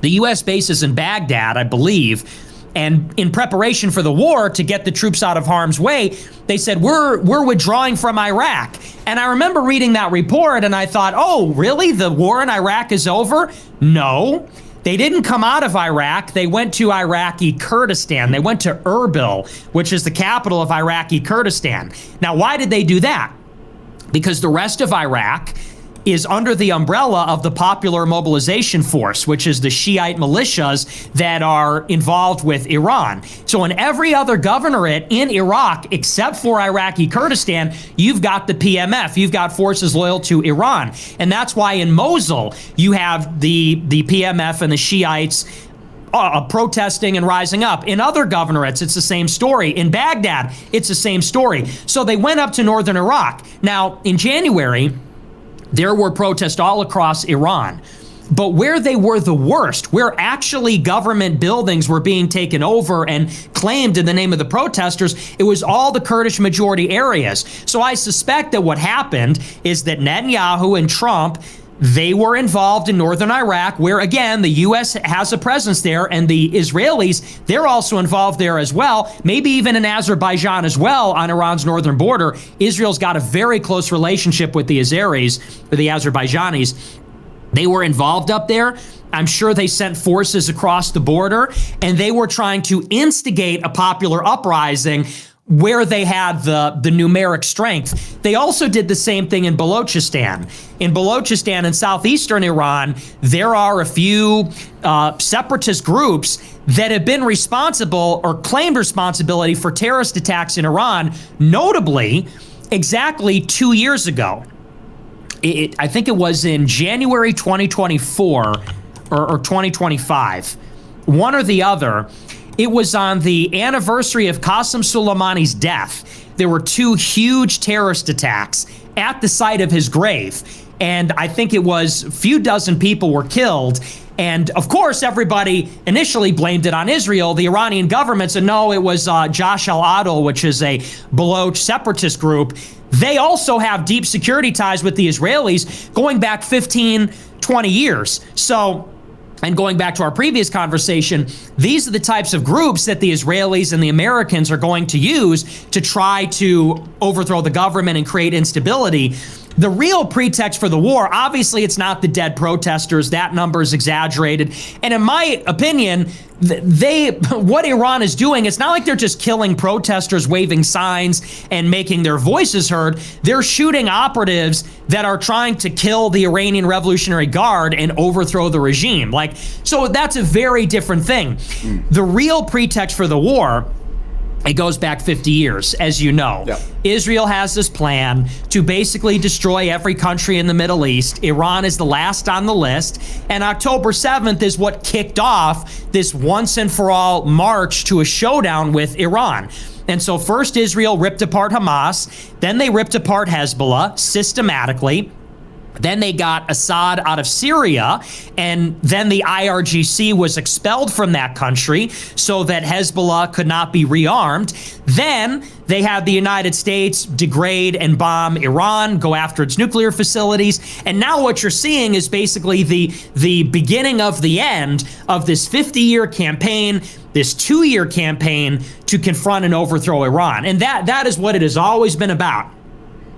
The U.S. bases in Baghdad, I believe, and in preparation for the war to get the troops out of harm's way, they said, we're withdrawing from Iraq. And I remember reading that report and I thought, oh, really? The war in Iraq is over? No. They didn't come out of Iraq. They went to Iraqi Kurdistan. They went to Erbil, which is the capital of Iraqi Kurdistan. Now, why did they do that? Because the rest of Iraq is under the umbrella of the Popular Mobilization Force, which is the Shiite militias that are involved with Iran. So in every other governorate in Iraq, except for Iraqi Kurdistan, you've got the PMF. You've got forces loyal to Iran. And that's why in Mosul, you have the PMF and the Shiites protesting and rising up. In other governorates, it's the same story. In Baghdad, it's the same story. So they went up to northern Iraq. Now, in January, there were protests all across Iran. But where they were the worst, where actually government buildings were being taken over and claimed in the name of the protesters, it was all the Kurdish majority areas. So I suspect that what happened is that Netanyahu and Trump, they were involved in northern Iraq, where, again, the U.S. has a presence there, and the Israelis, they're also involved there as well, maybe even in Azerbaijan as well on Iran's northern border. Israel's got a very close relationship with the Azeris, or the Azerbaijanis. They were involved up there. I'm sure they sent forces across the border, and they were trying to instigate a popular uprising where they had the numeric strength. They also did the same thing in Balochistan. In Balochistan in southeastern Iran, there are a few separatist groups that have been responsible or claimed responsibility for terrorist attacks in Iran, notably exactly 2 years ago. I think it was in January 2024 or 2025, one or the other. It was on the anniversary of Qasem Soleimani's death. There were two huge terrorist attacks at the site of his grave. And I think it was a few dozen people were killed. And of course, everybody initially blamed it on Israel. The Iranian government said, no, it was Josh al-Adil, which is a Baloch separatist group. They also have deep security ties with the Israelis going back 15, 20 years. So, and going back to our previous conversation, these are the types of groups that the Israelis and the Americans are going to use to try to overthrow the government and create instability. The real pretext for the war, obviously, it's not the dead protesters. That number is exaggerated. And in my opinion, what Iran is doing, it's not like they're just killing protesters, waving signs and making their voices heard. They're shooting operatives that are trying to kill the Iranian Revolutionary Guard and overthrow the regime. So that's a very different thing. The real pretext for the war, it goes back 50 years, as you know. Yep. Israel has this plan to basically destroy every country in the Middle East. Iran is the last on the list. And October 7th is what kicked off this once and for all march to a showdown with Iran. And so first Israel ripped apart Hamas. Then they ripped apart Hezbollah systematically. Then they got Assad out of Syria, and then the IRGC was expelled from that country so that Hezbollah could not be rearmed. Then they had the United States degrade and bomb Iran, go after its nuclear facilities. And now what you're seeing is basically the beginning of the end of this 50-year campaign, this 2-year campaign to confront and overthrow Iran. And that is what it has always been about.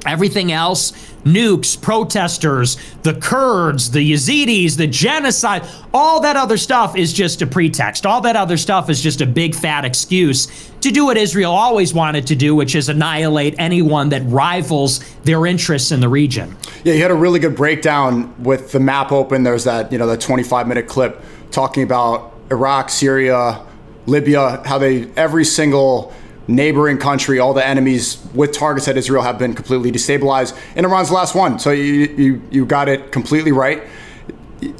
Everything else, nukes, protesters, the Kurds, the Yazidis, the genocide, all that other stuff is just a pretext. All that other stuff is just a big fat excuse to do what Israel always wanted to do, which is annihilate anyone that rivals their interests in the region. Yeah, you had a really good breakdown with the map open. There's that, that 25-minute clip talking about Iraq, Syria, Libya, how every single neighboring country, all the enemies with targets at Israel have been completely destabilized. And Iran's the last one. So you got it completely right.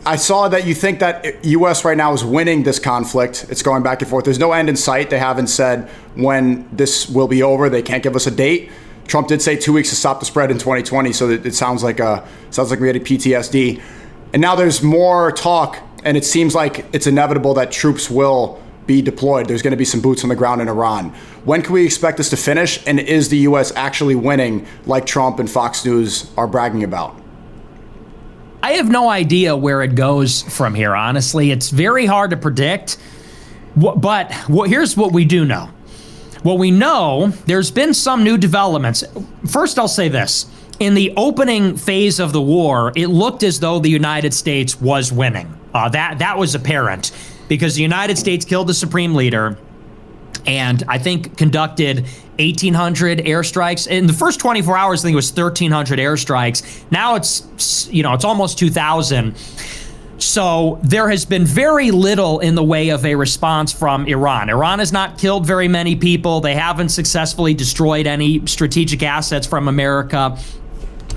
I saw that you think that U.S. right now is winning this conflict. It's going back and forth. There's no end in sight. They haven't said when this will be over. They can't give us a date. Trump did say 2 weeks to stop the spread in 2020. So it sounds like we had a PTSD. And now there's more talk, and it seems like it's inevitable that troops will be deployed. There's going to be some boots on the ground in Iran. When can we expect this to finish? And is the U.S. actually winning like Trump and Fox News are bragging about? I have no idea where it goes from here, honestly. It's very hard to predict. But here's what we do know. Well, we know there's been some new developments. First, I'll say this. In the opening phase of the war, it looked as though the United States was winning. That was apparent because the United States killed the supreme leader and I think conducted 1,800 airstrikes. In the first 24 hours, I think it was 1,300 airstrikes. Now it's almost 2,000. So there has been very little in the way of a response from Iran. Iran has not killed very many people. They haven't successfully destroyed any strategic assets from America.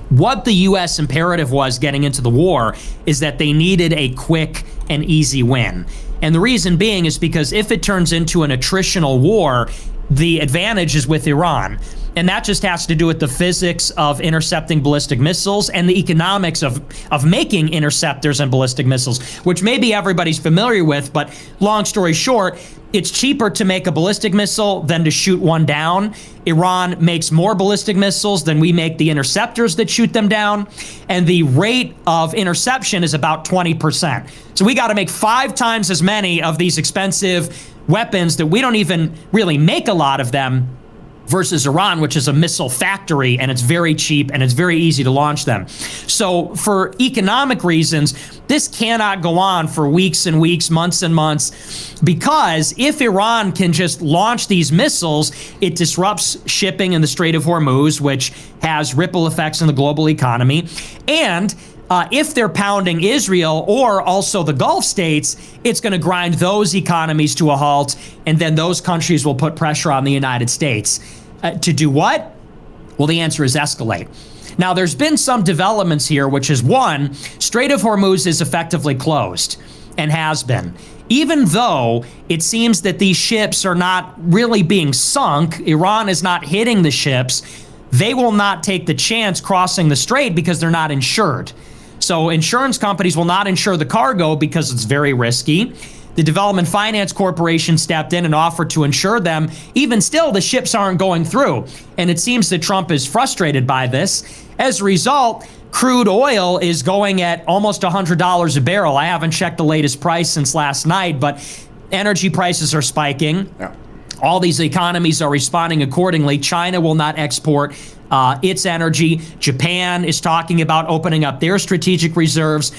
What the U.S. imperative was getting into the war is that they needed a quick and easy win. And the reason being is because if it turns into an attritional war, the advantage is with Iran. And that just has to do with the physics of intercepting ballistic missiles and the economics of making interceptors and ballistic missiles, which maybe everybody's familiar with, but long story short, it's cheaper to make a ballistic missile than to shoot one down. Iran makes more ballistic missiles than we make the interceptors that shoot them down. And the rate of interception is about 20%. So we got to make 5 times as many of these expensive weapons that we don't even really make a lot of them versus Iran, which is a missile factory, and it's very cheap and it's very easy to launch them. So for economic reasons, this cannot go on for weeks and weeks, months and months, because if Iran can just launch these missiles, it disrupts shipping in the Strait of Hormuz, which has ripple effects in the global economy. And if they're pounding Israel or also the Gulf states, it's going to grind those economies to a halt, and then those countries will put pressure on the United States. To do what? Well, the answer is escalate. Now, there's been some developments here, which is one, Strait of Hormuz is effectively closed and has been. Even though it seems that these ships are not really being sunk, Iran is not hitting the ships, they will not take the chance crossing the strait because they're not insured. So insurance companies will not insure the cargo because it's very risky. The Development Finance Corporation stepped in and offered to insure them. Even still, the ships aren't going through. And it seems that Trump is frustrated by this. As a result, crude oil is going at almost $100 a barrel. I haven't checked the latest price since last night, but energy prices are spiking. Yeah. All these economies are responding accordingly. China will not export its energy. Japan is talking about opening up their strategic reserves.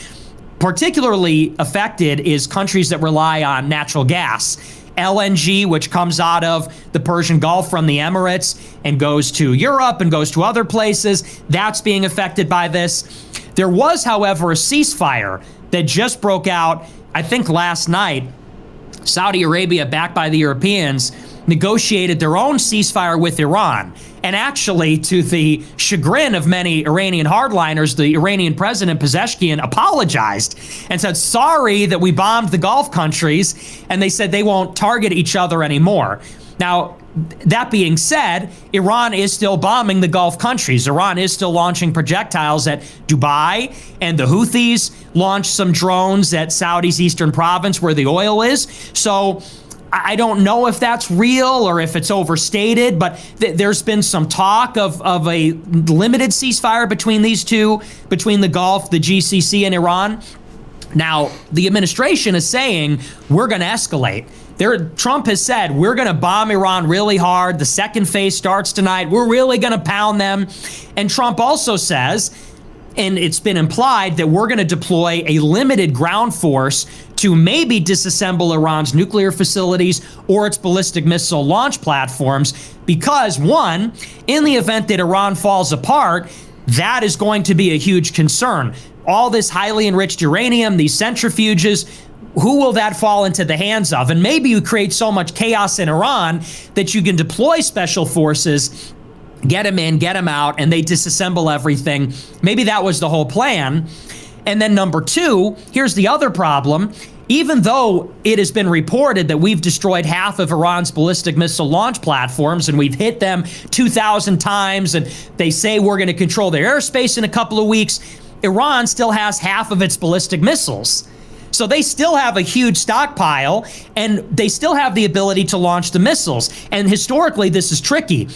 Particularly affected is countries that rely on natural gas. LNG, which comes out of the Persian Gulf from the Emirates and goes to Europe and goes to other places, that's being affected by this. There was, however, a ceasefire that just broke out, I think last night. Saudi Arabia, backed by the Europeans, negotiated their own ceasefire with Iran. And actually, to the chagrin of many Iranian hardliners, the Iranian president, Pezeshkian, apologized and said, sorry that we bombed the Gulf countries, and they said they won't target each other anymore. Now, that being said, Iran is still bombing the Gulf countries. Iran is still launching projectiles at Dubai, and the Houthis launched some drones at Saudi's eastern province where the oil is. So I don't know if that's real or if it's overstated, but there's been some talk of a limited ceasefire between these two, between the Gulf, the GCC, and Iran. Now, the administration is saying we're going to escalate. Trump has said we're going to bomb Iran really hard. The second phase starts tonight. We're really going to pound them. And Trump also says, and it's been implied, that we're going to deploy a limited ground force to maybe disassemble Iran's nuclear facilities or its ballistic missile launch platforms because, one, in the event that Iran falls apart, that is going to be a huge concern. All this highly enriched uranium, these centrifuges, who will that fall into the hands of? And maybe you create so much chaos in Iran that you can deploy special forces, get them in, get them out, and they disassemble everything. Maybe that was the whole plan. And then number two, here's the other problem. Even though it has been reported that we've destroyed half of Iran's ballistic missile launch platforms and we've hit them 2,000 times, and they say we're going to control their airspace in a couple of weeks, Iran still has half of its ballistic missiles. So they still have a huge stockpile, and they still have the ability to launch the missiles. And historically, this is tricky.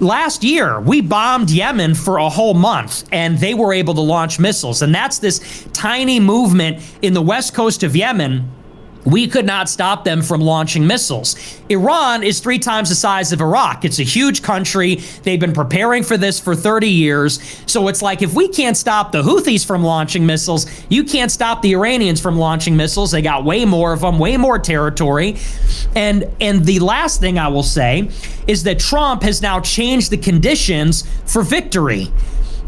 Last year, we bombed Yemen for a whole month, and they were able to launch missiles. And that's this tiny movement in the west coast of Yemen. We could not stop them from launching missiles. Iran is 3 times the size of Iraq. It's a huge country. They've been preparing for this for 30 years. So it's like, if we can't stop the Houthis from launching missiles, you can't stop the Iranians from launching missiles. They got way more of them, way more territory. And the last thing I will say is that Trump has now changed the conditions for victory.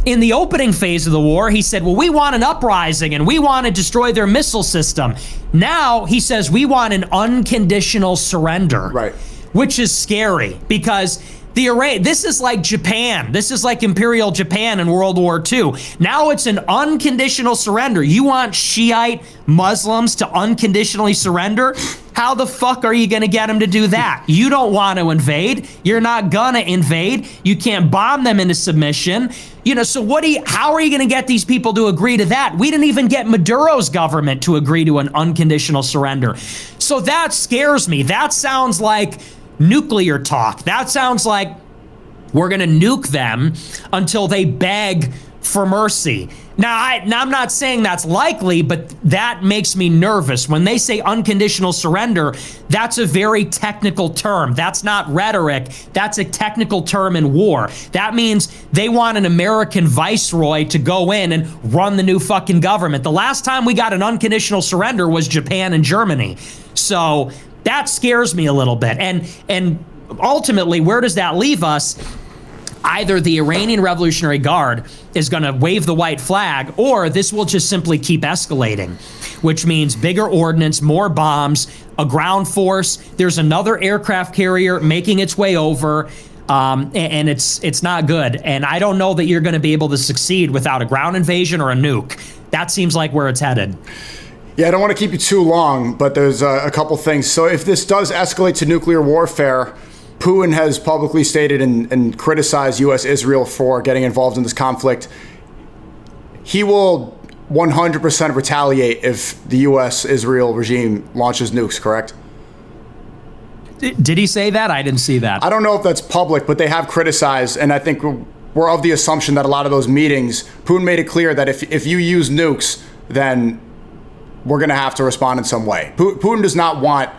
In the opening phase of the war, he said, well, we want an uprising and we want to destroy their missile system. Now he says we want an unconditional surrender, right? Which is scary, because this is like Japan. This is like Imperial Japan in World War II. Now it's an unconditional surrender. You want Shiite Muslims to unconditionally surrender? How the fuck are you going to get them to do that? You don't want to invade. You're not going to invade. You can't bomb them into submission. So how are you going to get these people to agree to that? We didn't even get Maduro's government to agree to an unconditional surrender. So that scares me. That sounds like nuclear talk. That sounds like we're going to nuke them until they beg for mercy. Now, I'm not saying that's likely, but that makes me nervous. When they say unconditional surrender, that's a very technical term. That's not rhetoric. That's a technical term in war. That means they want an American viceroy to go in and run the new fucking government. The last time we got an unconditional surrender was Japan and Germany. So that scares me a little bit. And ultimately, where does that leave us? Either the Iranian Revolutionary Guard is going to wave the white flag, or this will just simply keep escalating, which means bigger ordnance, more bombs, a ground force. There's another aircraft carrier making its way over, and it's not good. And I don't know that you're going to be able to succeed without a ground invasion or a nuke. That seems like where it's headed. Yeah, I don't want to keep you too long, but there's a couple things. So if this does escalate to nuclear warfare, Putin has publicly stated and criticized U.S.-Israel for getting involved in this conflict. He will 100% retaliate if the U.S.-Israel regime launches nukes, correct? Did he say that? I didn't see that. I don't know if that's public, but they have criticized, and I think we're of the assumption that a lot of those meetings, Putin made it clear that if you use nukes, then we're going to have to respond in some way. Putin does not want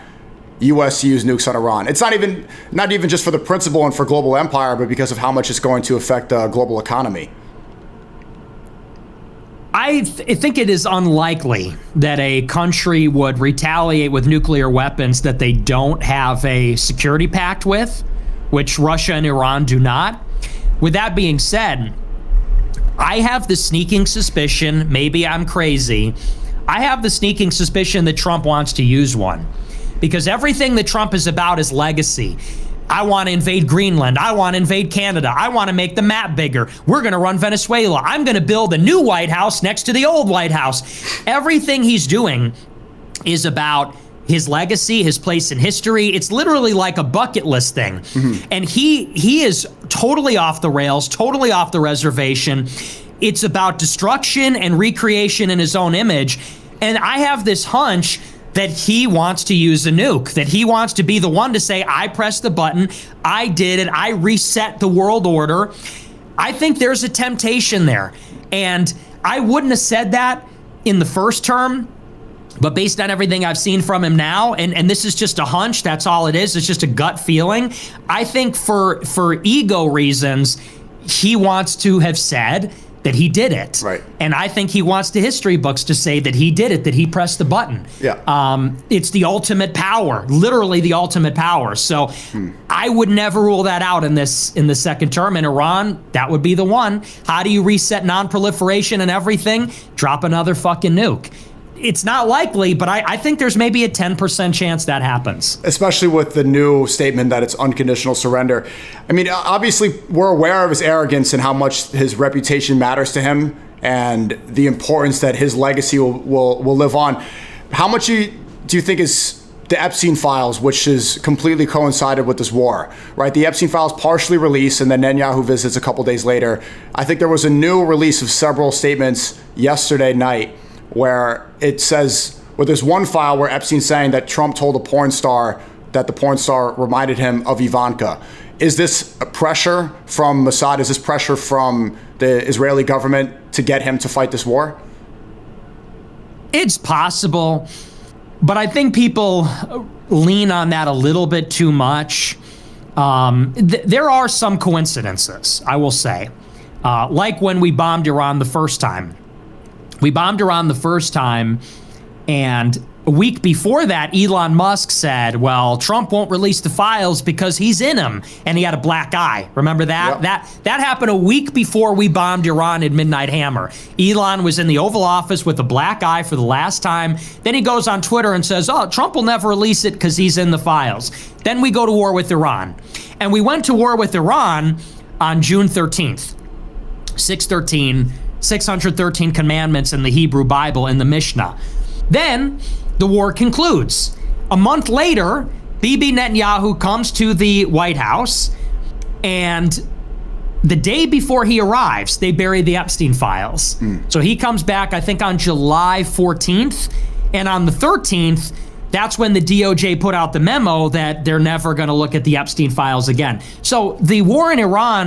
U.S. to use nukes on Iran. It's not even just for the principle and for global empire, but because of how much it's going to affect the global economy. I think it is unlikely that a country would retaliate with nuclear weapons that they don't have a security pact with, which Russia and Iran do not. With that being said, I have the sneaking suspicion, maybe I'm crazy, I have the sneaking suspicion that Trump wants to use one. Because everything that Trump is about is legacy. I want to invade Greenland. I want to invade Canada. I want to make the map bigger. We're going to run Venezuela. I'm going to build a new White House next to the old White House. Everything he's doing is about his legacy, his place in history. It's literally like a bucket list thing. Mm-hmm. And he is totally off the rails, totally off the reservation. It's about destruction and recreation in his own image. And I have this hunch that he wants to use a nuke, that he wants to be the one to say, I pressed the button, I did it, I reset the world order. I think there's a temptation there. And I wouldn't have said that in the first term, but based on everything I've seen from him now, and this is just a hunch, that's all it is, it's just a gut feeling. I think for ego reasons, he wants to have said that he did it. Right. And I think he wants the history books to say that he did it, that he pressed the button. Yeah. It's the ultimate power, literally the ultimate power. So I would never rule that out in the second term. In Iran, that would be the one. How do you reset non-proliferation and everything? Drop another fucking nuke. it's not likely, but I think there's maybe a 10% chance that happens. Especially with the new statement that it's unconditional surrender. I mean, obviously, we're aware of his arrogance and how much his reputation matters to him and the importance that his legacy will live on. How much do you think is the Epstein files, which has completely coincided with this war, right? The Epstein files partially released, and then Netanyahu visits a couple days later. I think there was a new release of several statements yesterday night where it says, well, there's one file where Epstein's saying that Trump told a porn star that the porn star reminded him of Ivanka. Is this a pressure from Mossad? Is this pressure from the Israeli government to get him to fight this war? It's possible, but I think people lean on that a little bit too much. There are some coincidences, I will say. Like when we bombed Iran the first time. We bombed Iran the first time, and a week before that, Elon Musk said, well, Trump won't release the files because he's in them, and he had a black eye. Remember that? Yep. That happened a week before we bombed Iran at Midnight Hammer. Elon was in the Oval Office with a black eye for the last time. Then he goes on Twitter and says, oh, Trump will never release it because he's in the files. Then we go to war with Iran. And we went to war with Iran on June 13th, 613 commandments in the Hebrew Bible in the Mishnah. Then the war concludes. A month later, Bibi Netanyahu comes to the White House, and the day before he arrives, they bury the Epstein files. So he comes back, I think, on July 14th, and on the 13th, that's when the DOJ put out the memo that they're never going to look at the Epstein files again. So the war in Iran